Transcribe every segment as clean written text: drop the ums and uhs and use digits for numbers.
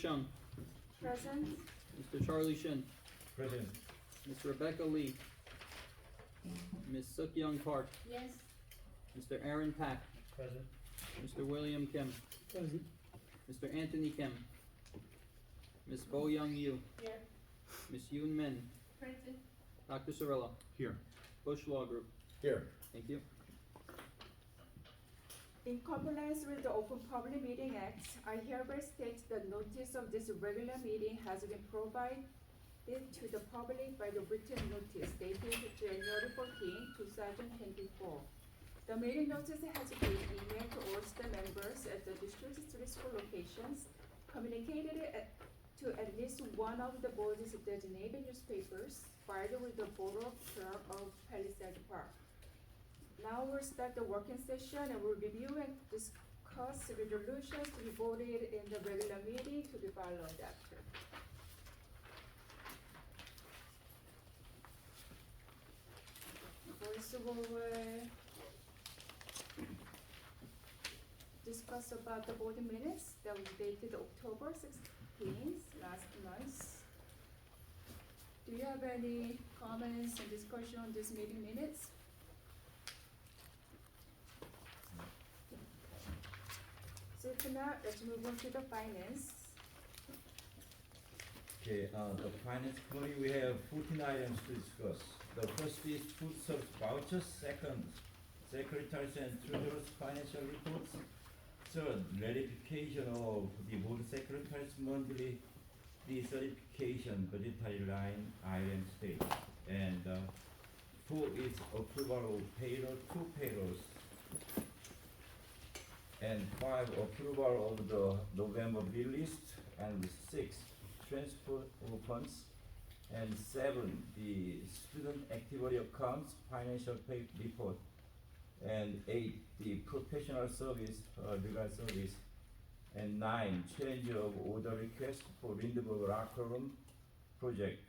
Chung, Present. Mr. Charlie Shin, Present. Ms. Rebecca Lee, Ms. Suk Young Park, Yes. Mr. Aaron Pack, Present. Mr. William Kim, Present. Mr. Anthony Kim, Ms. Bo Young Yu, Here. Ms. Yoon Min, Present. Dr. Sorella, Here. Bush Law Group. Here. Thank you. In compliance with the Open Public Meeting Act, I hereby state that notice of this regular meeting has been provided to the public by the written notice dated January 14, 2024. The meeting notice has been emailed to all the members at the district three school locations, communicated to at least one of the board's designated newspapers, filed with the Borough Clerk of Palisades Park. Now we'll start the working session and we'll review and discuss resolutions to be voted in the regular meeting to be followed after. First of all, we'll discuss about the board minutes that was dated October 16th, last month. Do you have any comments and discussion on this meeting minutes? So if not, let's move on to the finance. Okay, the finance committee, we have 14 items to discuss. The first is food service vouchers, second, secretaries and treasurers' financial reports, third, ratification of the board secretaries' monthly decertification budgetary line item state, and four is approval of payroll, two payrolls, and five, approval of the November bill list, and six, transfer of funds, and seven, the student activity accounts financial pay report, and eight, the professional service, legal service, and nine, change of order request for Lindbergh locker room project,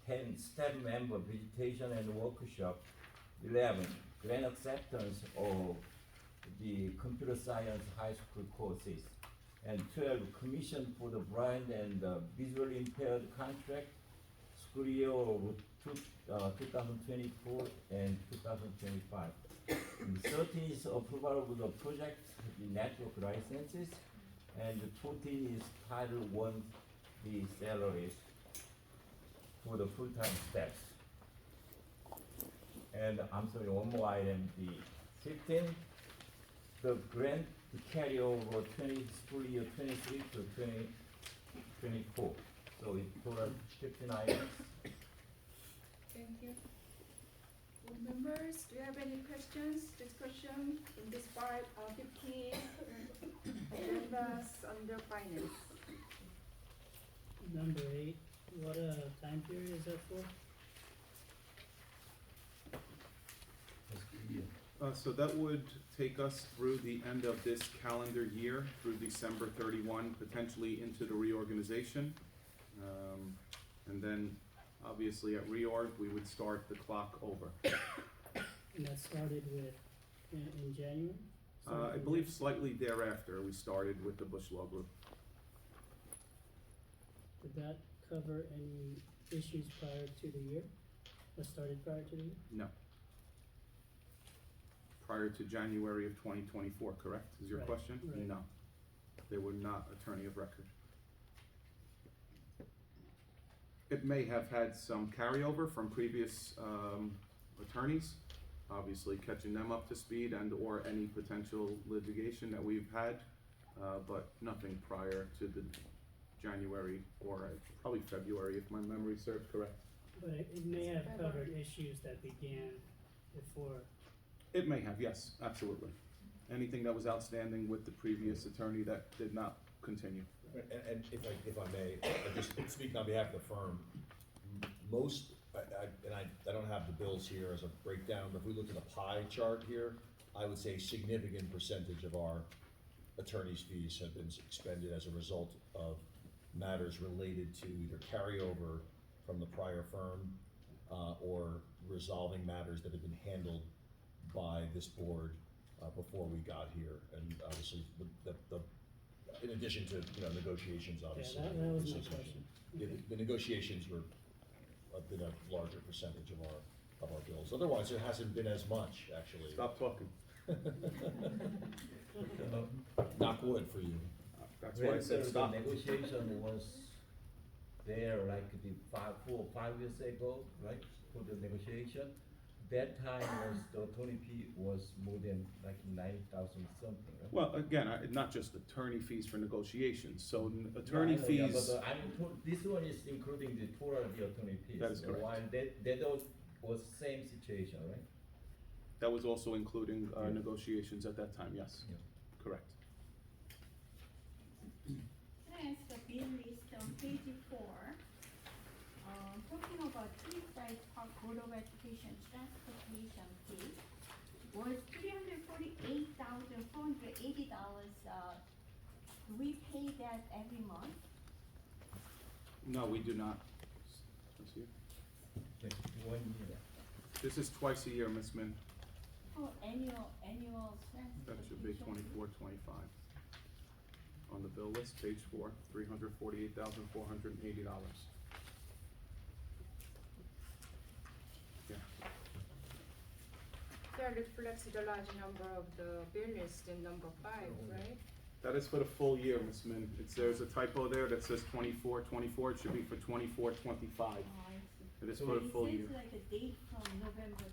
10, staff member visitation and workshop, 11, grant acceptance of the computer science high school courses, and 12, commission for the blind and visually impaired contract, school year of 2024 and 2025. And 13 is approval of the project, the network licenses, and 14 is Title I, the salaries for the full-time staff. And I'm sorry, one more item, the 15, the grant to carry over school year 23 to 2024. So it total 15 items. Thank you. Board members, do you have any questions, discussion in this part, 15 agendas under finance? Number 8, what time period is that for? So that would take us through the end of this calendar year, through December 31, potentially into the reorganization. And then, obviously, at reorg, we would start the clock over. And that started with, in January? I believe slightly thereafter, we started with the Bush Law Group. Did that cover any issues prior to the year? That started prior to the year? No. Prior to January of 2024, correct, is your Right, question? right. No. They were not attorney of record. It may have had some carryover from previous attorneys, obviously catching them up to speed and or any potential litigation that we've had, but nothing prior to the January or probably February, if my memory serves correct. But it may have covered issues that began before. It may have, yes, absolutely. Anything that was outstanding with the previous attorney that did not continue. And if I may, I just speak on behalf of the firm, most, I don't have the bills here as a breakdown, but if we look at the pie chart here, I would say a significant percentage of our attorney's fees have been expended as a result of matters related to either carryover from the prior firm, or resolving matters that have been handled by this board before we got here. And obviously, the in addition to, negotiations, obviously. that was my association. question. Yeah, the negotiations were, have been a larger percentage of our bills. Otherwise, there hasn't been as much, actually. Stop talking. Knock wood for you. That's why I said stop. The negotiation was there like 4 or 5 years ago, right, for the negotiation. That time was, the attorney fee was more than like 9,000 something, right? Well, again, not just attorney fees for negotiations, so attorney Yeah, I know, yeah, fees, but this one is including the total of the attorney fees. That is correct. While that was same situation, right? that was also including Yeah. negotiations at that time, yes. Yeah. Correct. Can I ask the bill list on page 4, talking about Palisades Park Board of Education transportation fee was $348,480. Do we pay that every month? No, we do not. Let's see. Okay, 1 year. This is twice a year, Ms. Min. Oh, annual transportation. That should be fee. 2425. On the bill list, page 4, $348,480. Yeah, That reflects the large number of the bill list in number 5, right? that is for the full year, Ms. Min. There's a typo there that says 2424, it should be for 2425. Oh, I see. It is for the full year. It says like a date from November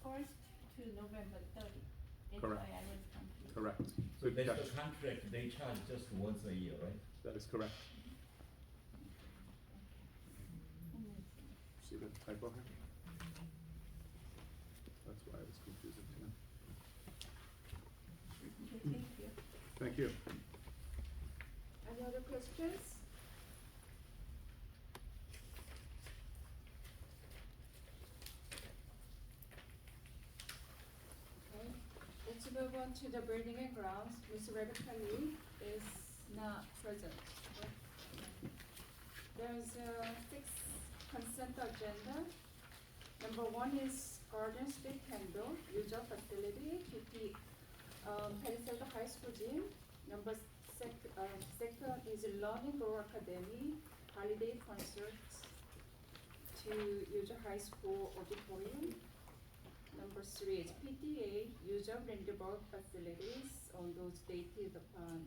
1st to November 30th. That's Correct. why I was confused. Correct. So Good that's catch. the contract, they charge just once a year, right? That is correct. Mm. See the typo here? That's why I was confusing too. Okay, thank you. Thank you. Any other questions? Okay, let's move on to the building and grounds. Ms. Rebecca Lee is not present. There's 6 consent agenda. Number 1 is Garden State Candle, user facility, PT Palisades High School gym. Number second is Learning Grow Academy, holiday concerts to user high school auditorium. Number 3 is PTA, user Brandenburg facilities on those dated upon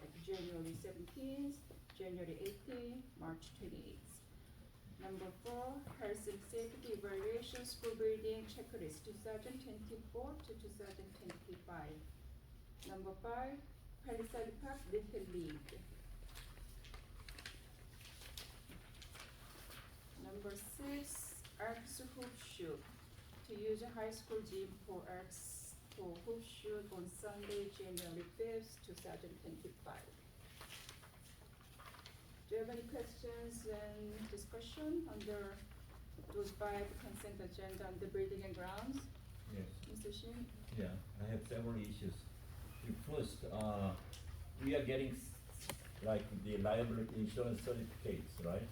like January 17th, January 18th, March 28th. Number 4, health and safety evaluation school building checklist 2024 to 2025. Number 5, Palisades Park Little League. Number 6, Arcs Hoop Shoot to use a high school gym for Arcs for hoop shoot on Sunday, January 5th, 2025. Do you have any questions and discussion under those 5 consent agenda on the building and grounds? Yes. Mr. Shin? Yeah, I have several issues. The first, we are getting like the liability insurance certificates, right?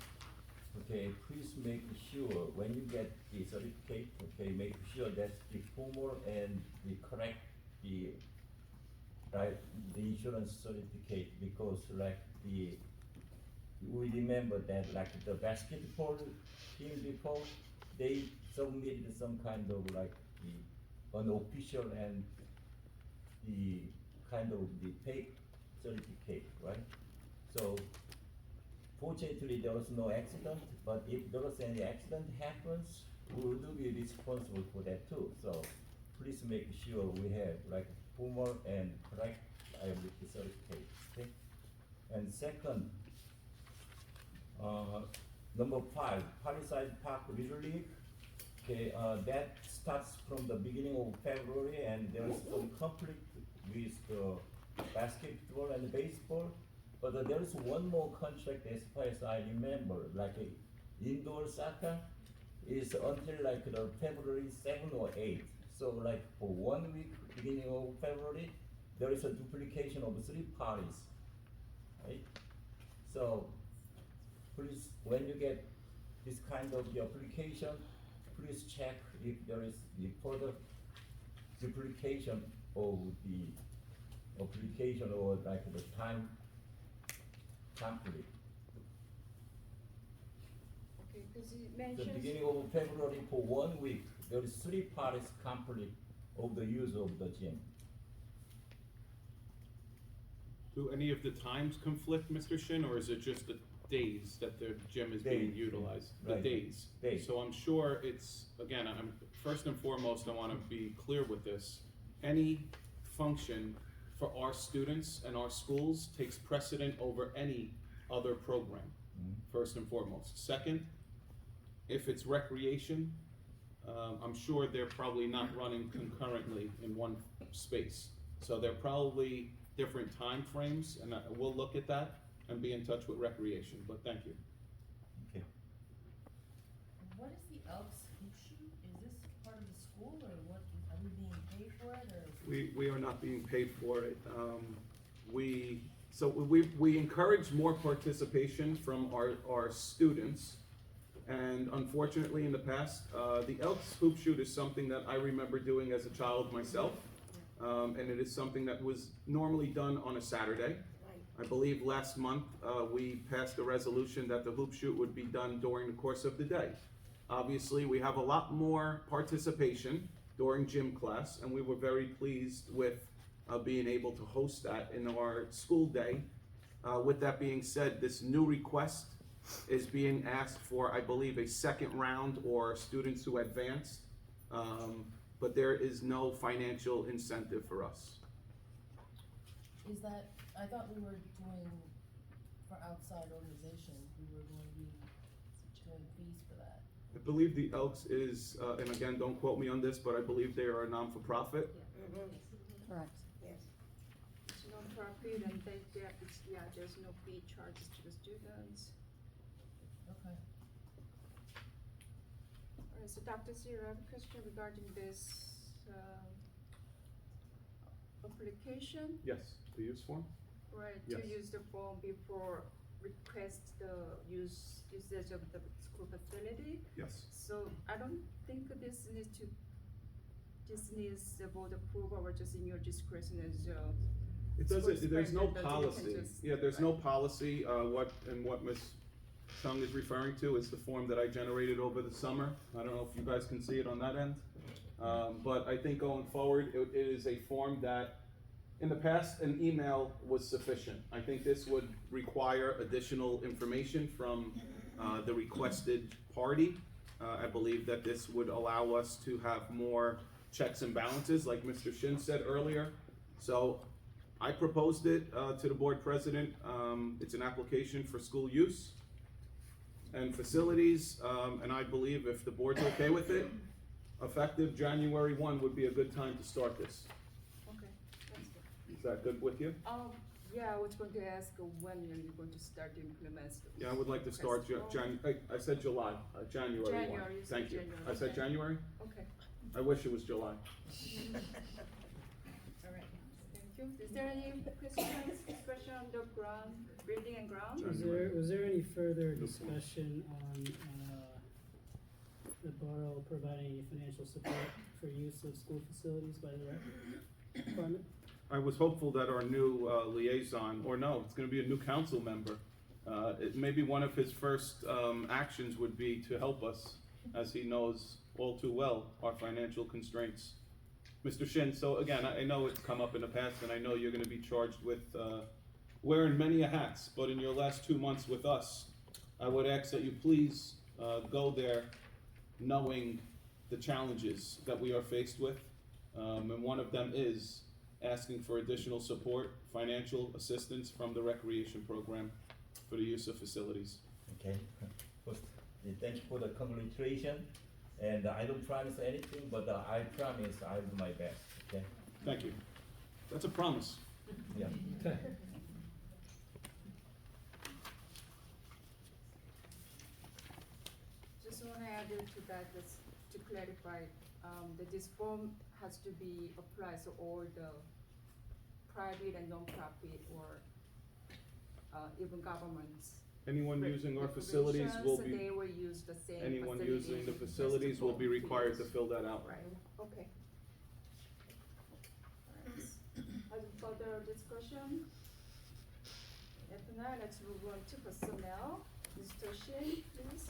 Okay, please make sure when you get the certificate, okay, make sure that's the formal and the correct, the insurance certificate, because like we remember that like the basketball team before, they submitted some kind of like the unofficial and the kind of the fake certificate, right? So fortunately there was no accident, but if there was any accident happens, we will be responsible for that too. So please make sure we have like formal and correct liability certificate, okay? And second, number 5, Palisades Park Little League. Okay, that starts from the beginning of February, and there's some conflict with the basketball and baseball. But there is one more contract as far as I remember, like indoor soccer is until like the February 7 or 8. So like for 1 week, beginning of February, there is a duplication of 3 parties, right? So please, when you get this kind of the application, please check if there is the further duplication of the application or like the time complete. Okay, because you The mentioned. beginning of February for 1 week, there is 3 parties complete of the use of the gym. Do any of the times conflict, Mr. Shin, or is it just the days that the gym is being Days. utilized? The Right. days. Days. So I'm sure it's, again, first and foremost, I wanna be clear with this. Any function for our students and our schools takes precedent over any other program, first and foremost. Second, if it's recreation, I'm sure they're probably not running concurrently in one space. So they're probably different time frames, and we'll look at that and be in touch with recreation, but thank you. Okay. What is the Elks hoop shoot? Is this part of the school or what, are we being paid for it or? We are not being paid for it. We encourage more participation from our students. And unfortunately, in the past, the Elks hoop shoot is something that I remember doing as a child myself. And it is something that was normally done on a Saturday. I believe last month, we passed a resolution that the hoop shoot would be done during the course of the day. Obviously, we have a lot more participation during gym class, and we were very pleased with being able to host that in our school day. With that being said, this new request is being asked for, I believe, a second round or students who advanced, but there is no financial incentive for us. Is that, I thought we were doing, for outside organizations, we were going to be doing fees for that. I believe the Elks is, and again, don't quote me on this, but I believe they are a non-for-profit. Correct. It's non-profit and there's no fee charges to the students. Okay. Alright, so Dr. Zero, I have a question regarding this, application, Yes, the use form? right, Yes. to use the form before request the usage of the school facility. Yes. So I don't think this needs the board approval or just in your discretion as It school doesn't, there's no superintendent, you can policy. just- Yeah, there's no policy, what Ms. Chung is referring to is the form that I generated over the summer. I don't know if you guys can see it on that end. But I think going forward, it is a form that, in the past, an email was sufficient. I think this would require additional information from, the requested party. I believe that this would allow us to have more checks and balances, like Mr. Shin said earlier. So I proposed it, to the board president. It's an application for school use and facilities, and I believe if the board's okay with it, effective January 1 would be a good time to start this. Okay, that's good. Is that good with you? Yeah, I was going to ask when are you going to start to implement this? Yeah, I would like to start I said July, January 1. January, you said Thank you. January, I said okay. January? Okay, I wish it was July. alright, thank you. Is there any questions, discussion on the ground, building and ground? Was there any further discussion on, the borough providing any financial support for use of school facilities by the rec department? I was hopeful that our new liaison, or no, it's gonna be a new council member. Maybe one of his first actions would be to help us, as he knows all too well our financial constraints. Mr. Shin, so again, I know it's come up in the past, and I know you're gonna be charged with wearing many hats, but in your last 2 months with us, I would ask that you please go there knowing the challenges that we are faced with. And one of them is asking for additional support, financial assistance from the recreation program for the use of facilities. Okay. First, thank you for the congratulation, and I don't promise anything, but I promise I'll do my best. Okay. Thank you. That's a promise. Yeah. Just wanna add to that, just to clarify, that this form has to be applied to all the private and non-profit or, even governments. Anyone using our facilities will Corporations, be, they will use the same anyone facility using the as facilities will be form required to use. fill that out. Right, okay. Alright. Any further discussion? If not, let's move on to personnel. Mr. Shin, please.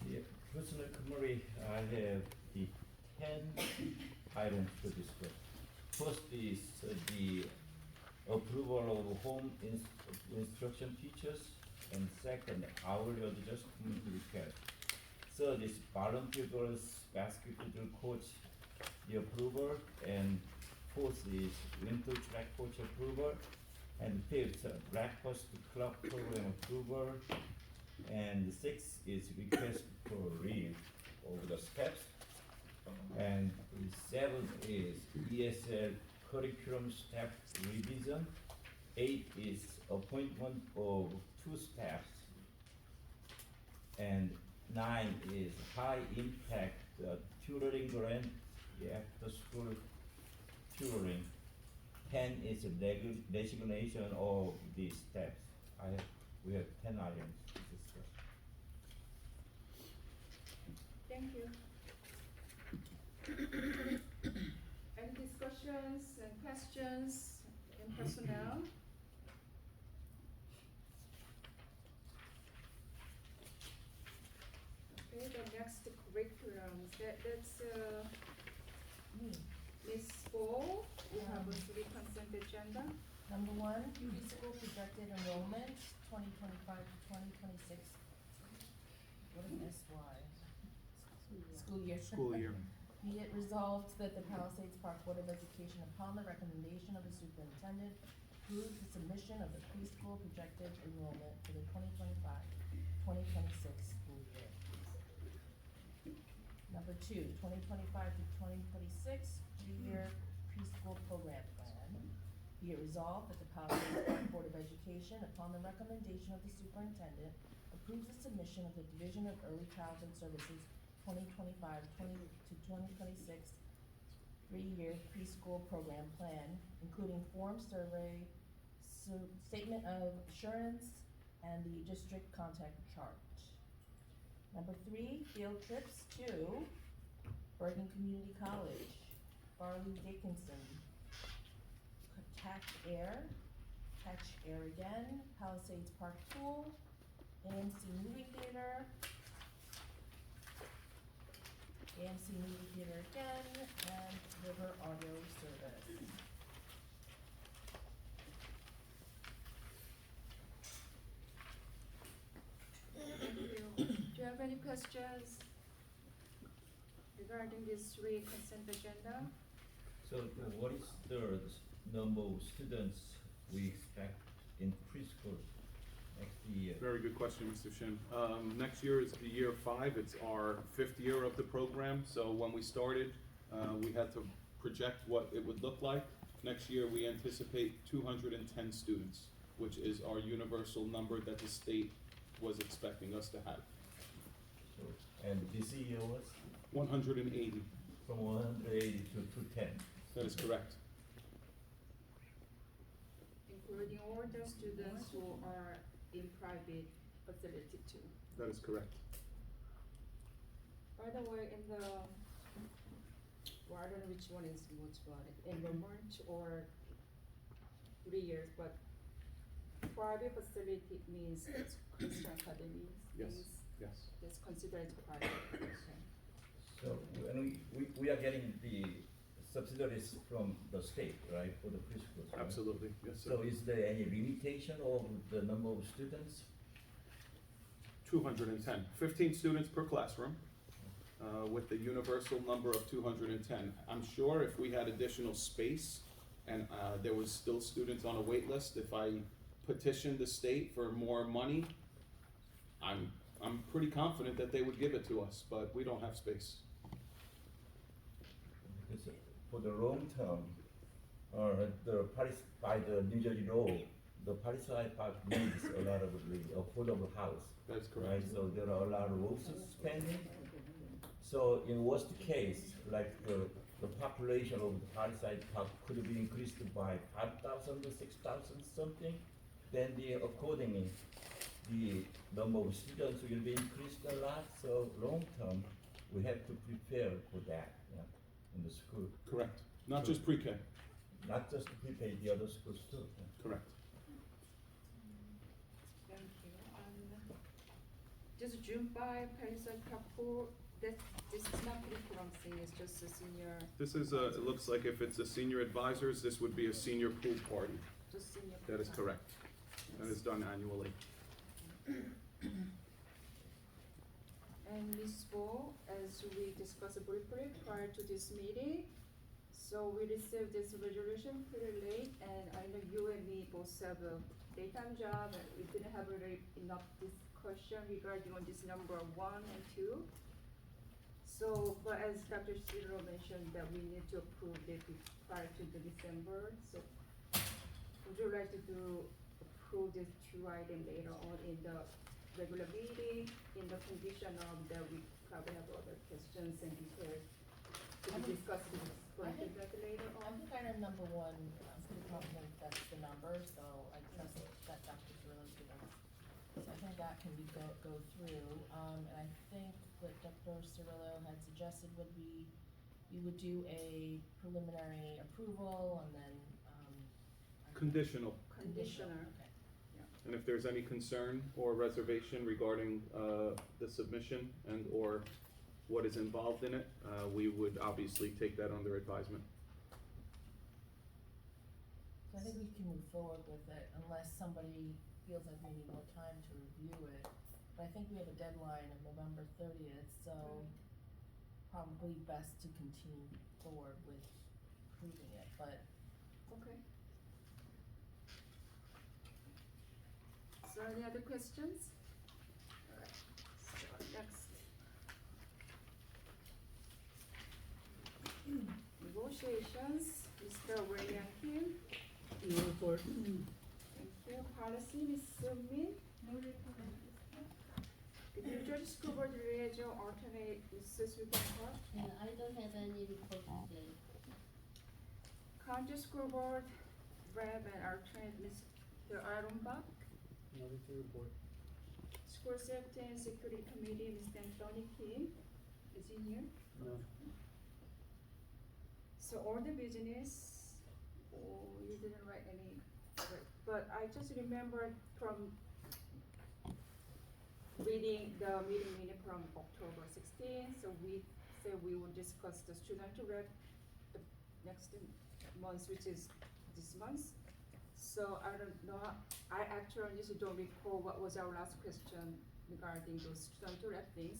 The personal committee, I have the 10 items to discuss. First is the approval of home instruction teachers, and second, hourly adjustment request. Third is volunteer girls basketball coach, the approval, and fourth is winter track coach approval, and fifth, breakfast club program approval, and sixth is request for leave over the steps, and the seventh is ESL curriculum staff revision, 8 is appointment of 2 staffs, and 9 is high impact tutoring grant, the after school tutoring. 10 is a designation of the steps. We have 10 items to discuss. Thank you. Any discussions and questions in personnel? Okay, the next curriculum, that's Ms. Bo, we have a 3 consent agenda. Number 1, preschool projected enrollment, 2025 to 2026. What is SY? School year. School year. Be it resolved that the Palisades Park Board of Education, upon the recommendation of the superintendent, approves the submission of the preschool projected enrollment for the 2025-2026 school year. Number 2, 2025 to 2026 3-year preschool program plan. Be it resolved that the Palisades Park Board of Education, upon the recommendation of the superintendent, approves the submission of the Division of Early Childhood Services 2025 to 2026 3-year preschool program plan, including form survey, statement of assurance, and the district contact chart. Number 3, field trips to Bergen Community College, Farley Dickinson, Catch Air again, Palisades Park Pool, AMC Movie Theater again, and River Auto Service. Thank you. Do you have any questions regarding these 3 consent agenda? So what is the number of students we expect in preschool next year? Very good question, Mr. Shin. Next year is the year 5. It's our 5th year of the program. So when we started, we had to project what it would look like. Next year, we anticipate 210 students, which is our universal number that the state was expecting us to have. So, and this year was 180. from 180 to 210. That is correct. Including all the students who are in private facility too. That is correct. By the way, in the, well, I don't know which one is which one, enrollment or 3 years, but private facility means it's Christian academy. Yes. Means Yes. it's considered private. Okay. So when we are getting the subsidies from the state, right, for the preschools, right? Absolutely. Yes, sir. So is there any limitation of the number of students? 210. 15 students per classroom, with the universal number of 210. I'm sure if we had additional space and there was still students on a wait list, if I petitioned the state for more money, I'm pretty confident that they would give it to us, but we don't have space. Because for the long term, by the New Jersey law, the Palisades Park needs a lot of the affordable house. That's Right, correct. so there are a lot of losses spending. So in worst case, like the population of the Palisades Park could be increased by 5,000 to 6,000 something, then accordingly, the number of students will be increased a lot, so long term, we have to prepare for that, yeah, in the school. Correct. Not just pre-K. Not just to prepare the other schools too. Yeah. Correct. This June 5, Palisades Park Pool, this is not critical, I'm saying, it's just a senior, This is it looks like if it's a senior advisors, this would be a senior pool party. just senior. That is pool. correct. That is done annually. And Ms. Bo, as we discussed briefly prior to this meeting, so we received this resolution pretty late, and I know you and me both have a daytime job, and we didn't have really enough discussion regarding on this number 1 and 2. So, but as Dr. Ciro mentioned, that we need to approve it prior to the December, so would you like to approve these 2 items later on in the regular meeting, in the condition of that we probably have other questions and details to be discussed with later I on? think item number 1, I'm pretty confident that's the number, so I trust that Dr. Cirillo's gonna, so I think that can be go through. And I think what Dr. Cirillo had suggested would be, you would do a preliminary approval and then, I don't know. Conditional. Conditioner. Okay. And if there's any concern or reservation regarding the submission and or what is involved in it, we would obviously take that under advisement. So I think we can move forward with it unless somebody feels like we need more time to review it. But I think we have a deadline of November 30th, so probably best to continue forward with approving it, but Okay. So any other questions? Alright, so next. Negotiations, Mr. William Kim, No report. thank you. Policy, Ms. Min. No report at this time. The New Jersey School Board Liaison alternate, Mrs. Wiggins. And I don't have any report today. County School Board Rep and alternate, Mr. Aaronbach. Nothing to report. School Safety and Security Committee, Mr. Anthony Kim. Is he here? No. So all the business, oh, you didn't write any, but I just remembered from reading the meeting minute from October 16th, so we said we would discuss the student rep the next month, which is this month. So I don't know, I actually don't recall what was our last question regarding those student rep things.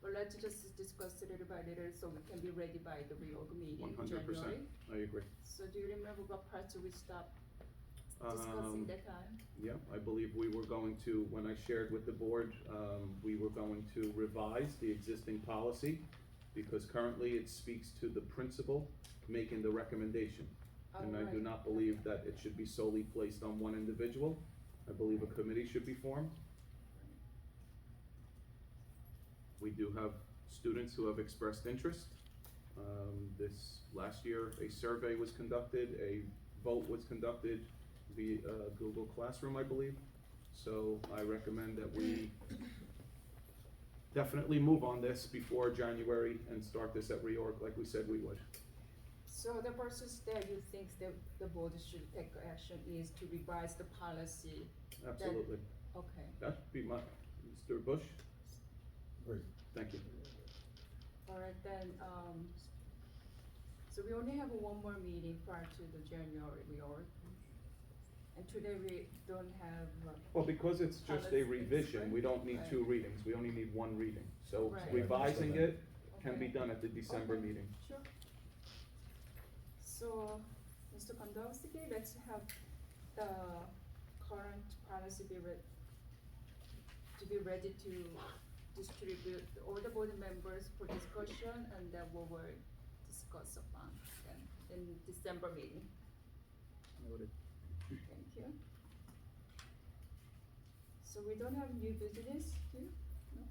But let's just discuss it little by little so we can be ready by the reorg meeting in 100%. January. I agree. So do you remember what parts we stopped discussing that time? Yeah, I believe we were going to, when I shared with the board, we were going to revise the existing policy because currently it speaks to the principal making the recommendation. And I do Alright. not believe that it should be solely placed on one individual. I believe a committee should be formed. We do have students who have expressed interest. This last year, a survey was conducted, a vote was conducted via Google Classroom, I believe. So I recommend that we definitely move on this before January and start this at reorg like we said we would. So the process that you think that the board should take action is to revise the policy? Absolutely. Okay. That'd be my, Mr. Bush, Great. thank you. Alright then, so we only have one more meeting prior to the January reorg. And today we don't have, Well, because it's just a Policy, revision, we don't need right. 2 readings, we only need 1 reading. So Right. revising it can be Okay. done at the December Okay. meeting. Sure. So, Mr. Kondowski, let's have the current policy be ready to distribute all the board members for discussion, and then we will discuss upon then in December meeting. Noted. Thank you. So we don't have new business, do you? No?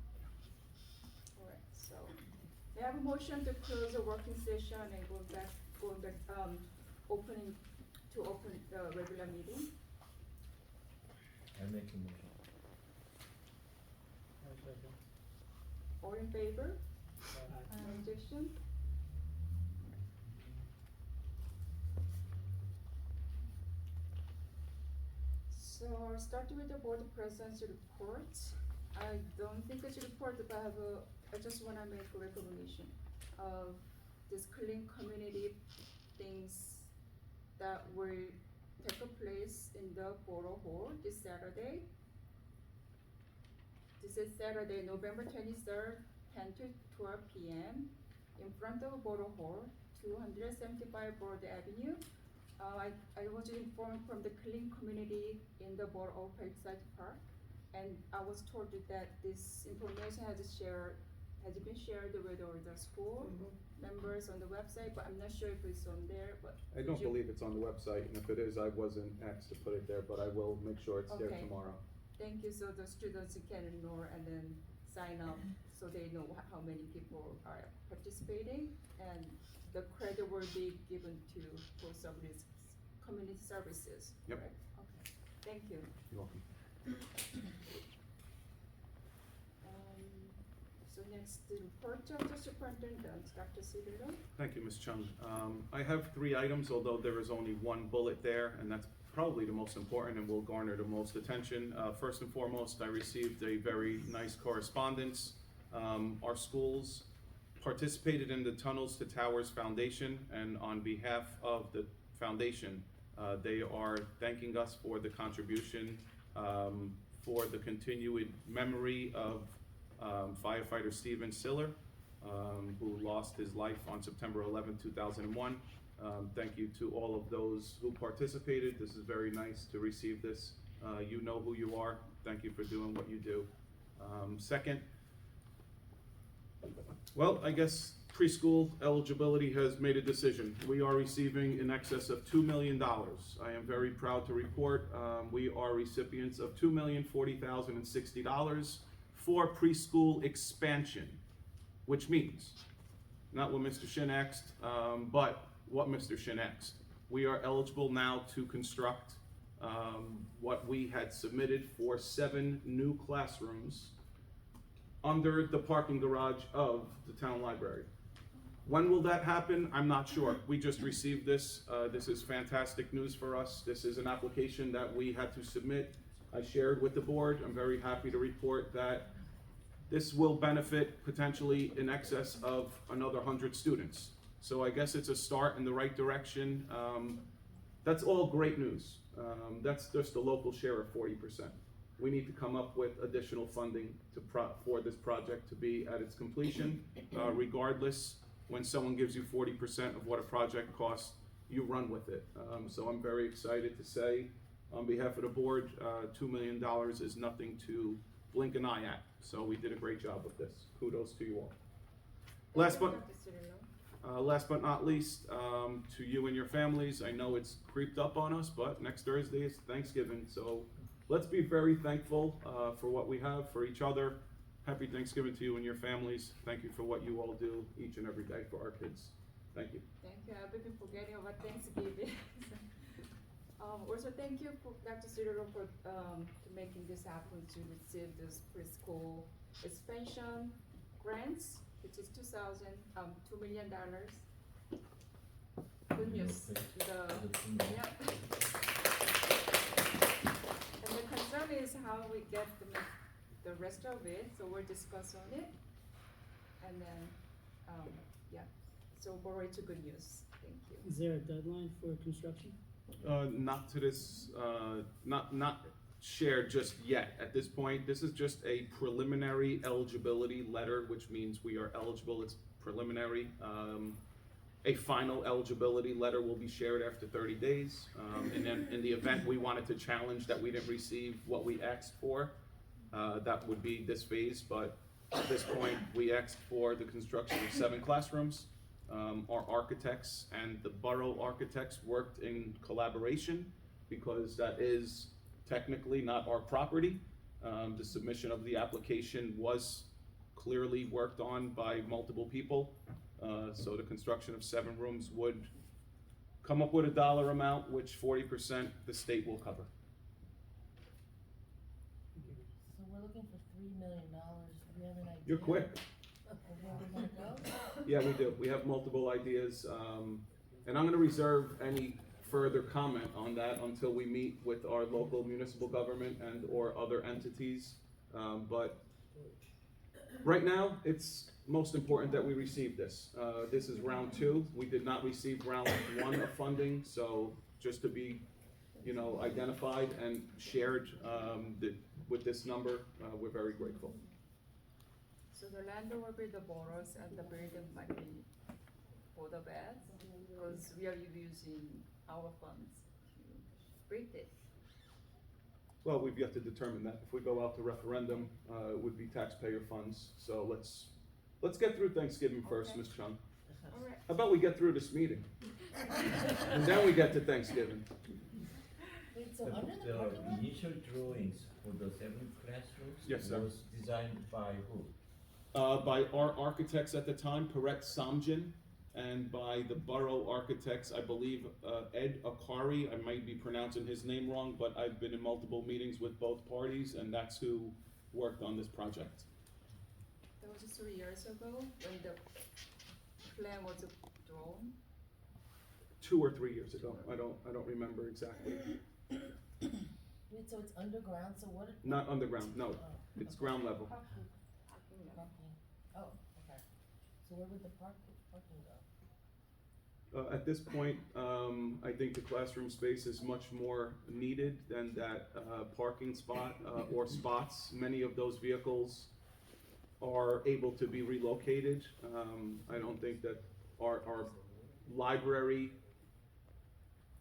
Alright, so, may I have a motion to close the working session and go back, open the regular meeting? I make a motion. All in favor? Aye. No objection? So I'll start with the board presence reports. I don't think I should report, but I just wanna make a recommendation of this clean community things that will take a place in the Borough Hall this Saturday. This is Saturday, November 23rd, 10 to 12 p.m. in front of Borough Hall, 275 Broad Avenue. I was informed from the clean community in the Borough of Palisades Park, and I was told that this information has been shared with all the school members on the website, but I'm not sure if it's on there, but. I don't believe it's on the website, and if it is, I wasn't asked to put it there, but I will make sure it's there Okay. tomorrow. Thank you, so the students can know and then sign up, so they know how many people are participating, and the credit will be given to, for some of these community services, Yep. correct? Okay, thank you. You're welcome. So next, the report of the superintendent, Dr. Cirillo. Thank you, Ms. Chung. I have 3 items, although there is only 1 bullet there, and that's probably the most important and will garner the most attention. First and foremost, I received a very nice correspondence. Our schools participated in the Tunnels to Towers Foundation, and on behalf of the foundation, they are thanking us for the contribution, for the continued memory of firefighter Stephen Siller, who lost his life on September 11, 2001. Thank you to all of those who participated. This is very nice to receive this. You know who you are. Thank you for doing what you do. Second, well, I guess preschool eligibility has made a decision. We are receiving in excess of $2 million. I am very proud to report we are recipients of $2,040,060 for preschool expansion, which means, not what Mr. Shin asked, but what Mr. Shin asked. We are eligible now to construct what we had submitted for 7 new classrooms under the parking garage of the town library. When will that happen? I'm not sure. We just received this. This is fantastic news for us. This is an application that we had to submit. I shared with the board. I'm very happy to report that this will benefit potentially in excess of another 100 students. So I guess it's a start in the right direction. That's all great news. That's just the local share of 40%. We need to come up with additional funding for this project to be at its completion. Regardless, when someone gives you 40% of what a project costs, you run with it. So I'm very excited to say, on behalf of the board, $2 million is nothing to blink an eye at. So we did a great job with this. Kudos to you all. Last but not least, to you and your families, I know it's creeped up on us, but next Thursday is Thanksgiving, so let's be very thankful for what we have, for each other. Happy Thanksgiving to you and your families. Thank you for what you all do each and every day for our kids. Thank you. Thank you. I've been forgetting about Thanksgiving. Also, thank you for Dr. Cirillo for making this happen to receive this preschool expansion grants, which is $2 million. Good news. Yeah. And the concern is how we get the rest of it, so we'll discuss on it. And then, yeah, so overall it's a good news. Thank you. Is there a deadline for construction? Not to this, not shared just yet. At this point, this is just a preliminary eligibility letter, which means we are eligible. It's preliminary. A final eligibility letter will be shared after 30 days. And then in the event we wanted to challenge that we didn't receive what we asked for, that would be this phase. But at this point, we asked for the construction of 7 classrooms. Our architects and the borough architects worked in collaboration because that is technically not our property. The submission of the application was clearly worked on by multiple people. So the construction of 7 rooms would come up with a dollar amount, which 40% the state will cover. So we're looking for $3 million. Do we have an idea? You're quick. Of where we wanna go? Yeah, we do. We have multiple ideas, and I'm gonna reserve any further comment on that until we meet with our local municipal government and or other entities. But Right now, it's most important that we receive this. This is round 2. We did not receive round 1 of funding, so just to be, identified and shared with this number, we're very grateful. So the land will be the boroughs and the building might be Board of Ed, because we are using our funds to build it. Well, we've yet to determine that. If we go out to referendum, it would be taxpayer funds. So let's get through Thanksgiving first, Okay. Ms. Chung. All right. How about we get through this meeting? And then we get to Thanksgiving. Wait, so under the parking lot? initial drawings for the 7 classrooms Yes, sir. was designed by who? By our architects at the time, Paret Samjin, and by the borough architects, I believe, Ed Akari. I might be pronouncing his name wrong, but I've been in multiple meetings with both parties, and that's who worked on this project. That was 3 years ago when the plan was drawn. 2 or 3 years ago. I don't remember exactly. Wait, so it's underground, so what? Not underground, no. Oh, It's okay. ground level. Parking lot. Parking. Oh, okay. So where would the parking go? At this point, I think the classroom space is much more needed than that parking spot or spots. Many of those vehicles are able to be relocated. I don't think that our library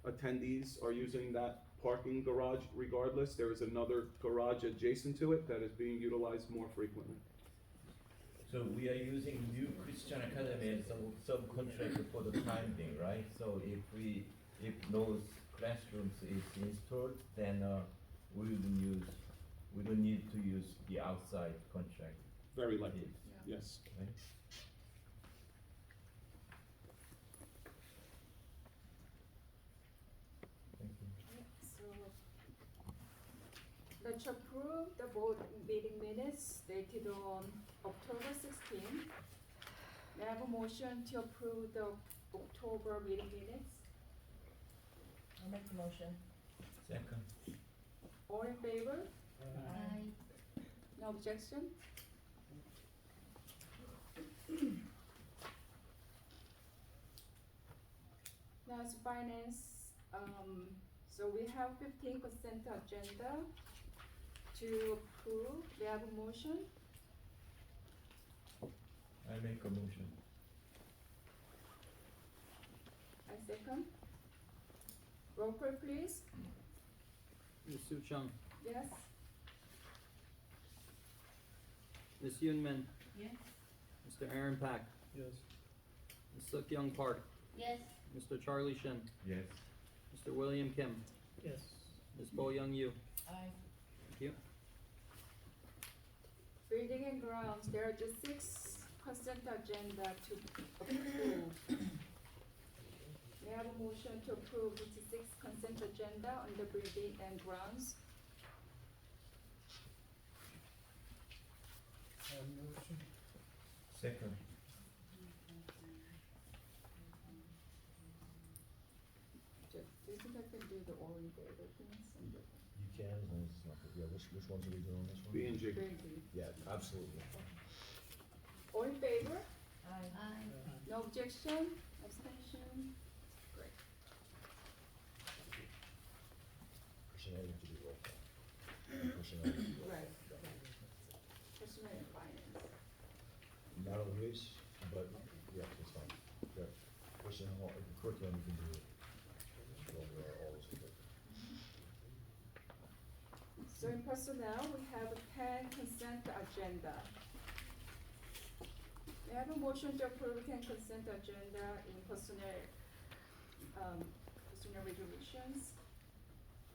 attendees are using that parking garage regardless. There is another garage adjacent to it that is being utilized more frequently. So we are using New Christian Academy as a subcontractor for the time being, right? So if those classrooms is installed, then we don't need to use the outside contract. Very likely, Yeah. yes. Right? Thank you. So, let's approve the board meeting minutes dated on October 16. May I have a motion to approve the October meeting minutes? I'll make the motion. Second. All in favor? Aye. No objection? Now it's finance, so we have 15 consent agenda to approve. We have a motion. I make a motion. I second. Roll call please. Ms. Soo Chung, Yes? Ms. Yoon Min, Yes. Mr. Aaron Pack, Yes. Ms. Suk Young Park, Yes. Mr. Charlie Shin, Yes. Mr. William Kim, Yes. Ms. Bo Young Yu. Aye. Thank you. Building and grounds, there are just 6 consent agenda to approve. May I have a motion to approve the 6 consent agenda on the building and grounds? Second. Do you think I can do the all in favor things and the You can, as long as it's not, yeah, which ones are we doing on this one? B and G. building? Yeah, absolutely. All in favor? Aye. Aye. No objection? Abstention? Great. Personnel, you have to do roll call. Personnel, you do roll call. Right. Personnel and finance. Not always, but, yeah, it's fine. Yeah. Personnel, curriculum, you can do it. Go over all those things. So in personnel, we have 10 consent agenda. May I have a motion to approve 10 consent agenda in personnel, personnel regulations?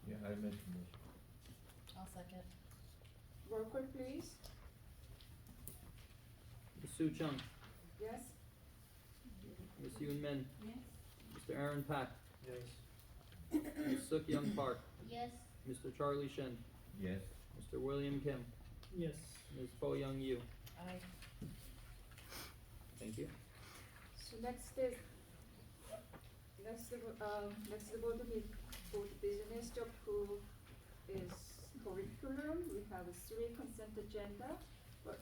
Yeah, I make a motion. I'll second. Roll call please. Ms. Soo Chung, Yes? Ms. Yoon Min, Yes. Mr. Aaron Pack, Yes. Ms. Suk Young Park, Yes. Mr. Charlie Shin, Yes. Mr. William Kim, Yes. Ms. Bo Young Yu. Aye. Thank you. So next board business to approve is curriculum. We have 3 consent agenda. But,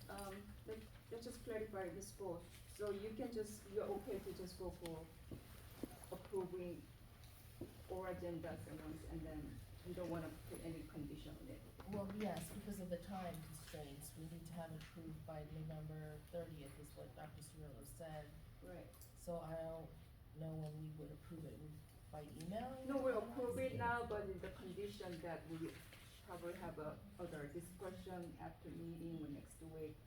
let's just clarify this vote, so you can just, you're okay to just go for approving all agendas at once, and then you don't wanna put any condition on it? Well, yes, because of the time constraints, we need to have it approved by November 30th is what Dr. Cirillo said. Right. So I don't know when we would approve it, by email? No, we'll approve it now, but in the condition that we probably have a other discussion after meeting or next week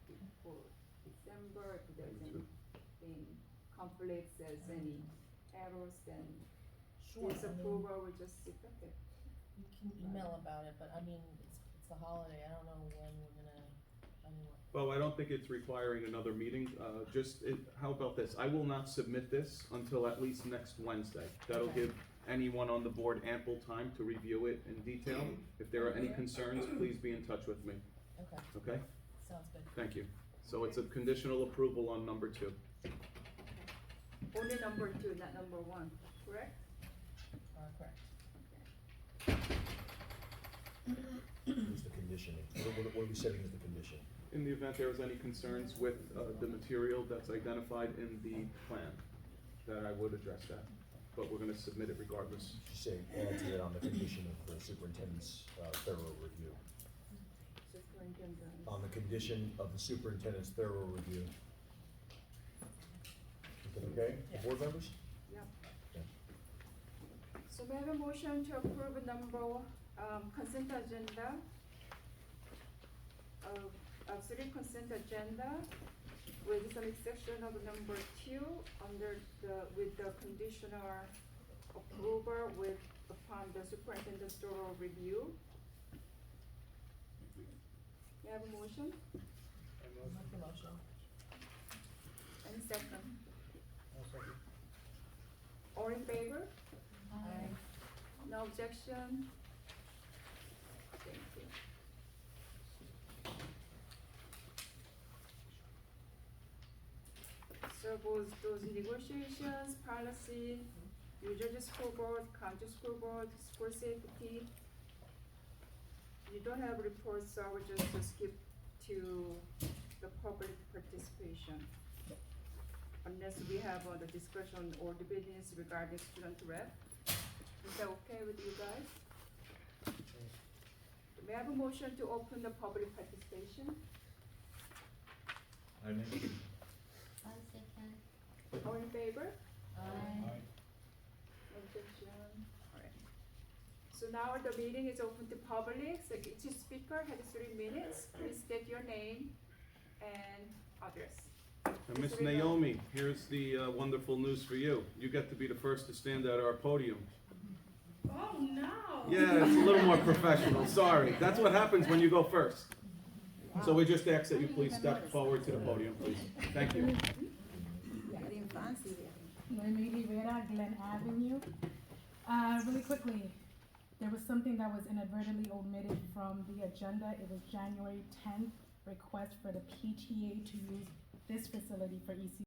for December, if there's anything conflicts, there's any errors, then Sure, I mean, disapproval will just sit with it. you can email about it, but I mean, it's the holiday, I don't know when we're gonna, I mean, Well, I don't think it's requiring another meeting, how about this, I will not submit this until at least next Wednesday. That'll Okay. give anyone on the board ample time to review it in detail. If there are any concerns, please be in touch with me, okay, okay? sounds good. Thank you. So it's a conditional approval on number 2. Only number 2, not number 1, correct? Correct. What's the conditioning? What are we setting as the condition? In the event there is any concerns with the material that's identified in the plan, that I would address that. But we're gonna submit it regardless. Just say, add to it on the condition of the superintendent's thorough review. Superintendent. On the condition of the superintendent's thorough review. Is that okay, Yeah. board members? Yep. Okay. So we have a motion to approve number, consent agenda. Of 3 consent agenda with some exception of number 2 under with the conditional approval upon the superintendent's thorough review. We have a motion Make the motion. and second. All in favor? Aye. No objection? Thank you. So those negotiations, policy, New Jersey School Board, County School Board, school safety. You don't have reports, so I would just skip to the public participation. Unless we have the discussion or the business regarding student rep. Is that okay with you guys? May I have a motion to open the public participation? I make I'll second. All in favor? Aye. Objection. Alright. So now the meeting is open to public, so each speaker has 3 minutes. Please state your name and address. And Miss Naomi, here's the wonderful news for you. You get to be the first to stand at our podium. Oh, no. Yeah, it's a little more professional, sorry. That's what happens when you go first. So we just ask that you please step forward to the podium, please. Thank you. Noemi Rivera, Glen Avenue. Really quickly, there was something that was inadvertently omitted from the agenda. It was January 10th, request for the PTA to use this facility for EC